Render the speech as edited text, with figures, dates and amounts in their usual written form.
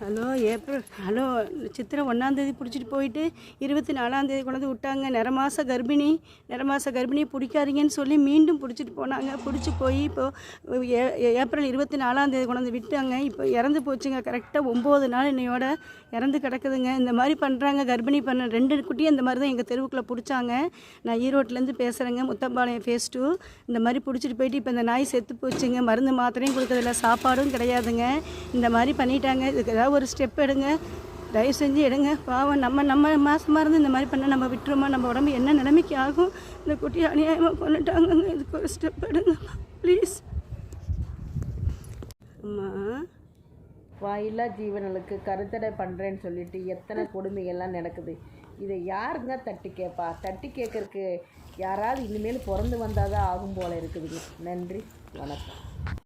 Hello சித்திரை 1ஆந்தேதி பிடிச்சிட்டு போயிட்டு 24ஆந்தேதி கொண்டாந்து விட்டாங்க. நிற மாத கர்ப்பிணி பிடிக்காதீங்கன்னு சொல்லி மீண்டும் பிடிச்சிட்டு போனாங்க. பிடிச்சி போய் இப்போது ஏப்ரல் 24ஆந்தேதி கொண்டாந்து விட்டாங்க. இப்போ இறந்து போச்சுங்க. கரெக்டாக 9 நாள் இன்னையோட இறந்து கிடக்குதுங்க. இந்த மாதிரி பண்ணுறாங்க. கர்ப்பிணி பண்ண 2 குட்டியும் இந்த மாதிரி தான் எங்கள் தெருவுக்குள்ளே பிடிச்சாங்க. நான் ஈரோட்டிலேருந்து பேசுகிறேங்க, முத்தம்பாளையம் ஃபேஸ் 2. இந்த மாதிரி பிடிச்சிட்டு போயிட்டு இப்போ இந்த நாய் செத்து போச்சுங்க. மருந்து மாத்திரையும் கொடுக்கறதில்ல, சாப்பாடும் கிடையாதுங்க. இந்த மாதிரி பண்ணிட்டாங்க. இதுக்கு ஏதாவது ஒரு ஸ்டெப் எடுங்க, தயவு செஞ்சு எடுங்க. பாவம், நம்ம மாசமாக இருந்து இந்த மாதிரி பண்ண நம்ம விட்டுருமா? நம்ம உடம்பு என்ன நிலைமைக்கு ஆகும்? இந்த குட்டியை அநியாயமாக கொண்டுட்டாங்க. இதுக்கு ஒரு ஸ்டெப் எடுங்க ப்ளீஸ். அம்மா, வாயில்லா ஜீவனுக்கு கருத்தடை பண்ணுறேன்னு சொல்லிட்டு எத்தனை கொடுமைகள்லாம் நடக்குது. இதை யாருங்க தட்டி கேட்பா? தட்டி கேட்கறக்கு யாராவது இனிமேல் பிறந்து வந்தால் தான் ஆகும் போல் இருக்குதுங்க. நன்றி, வணக்கம்.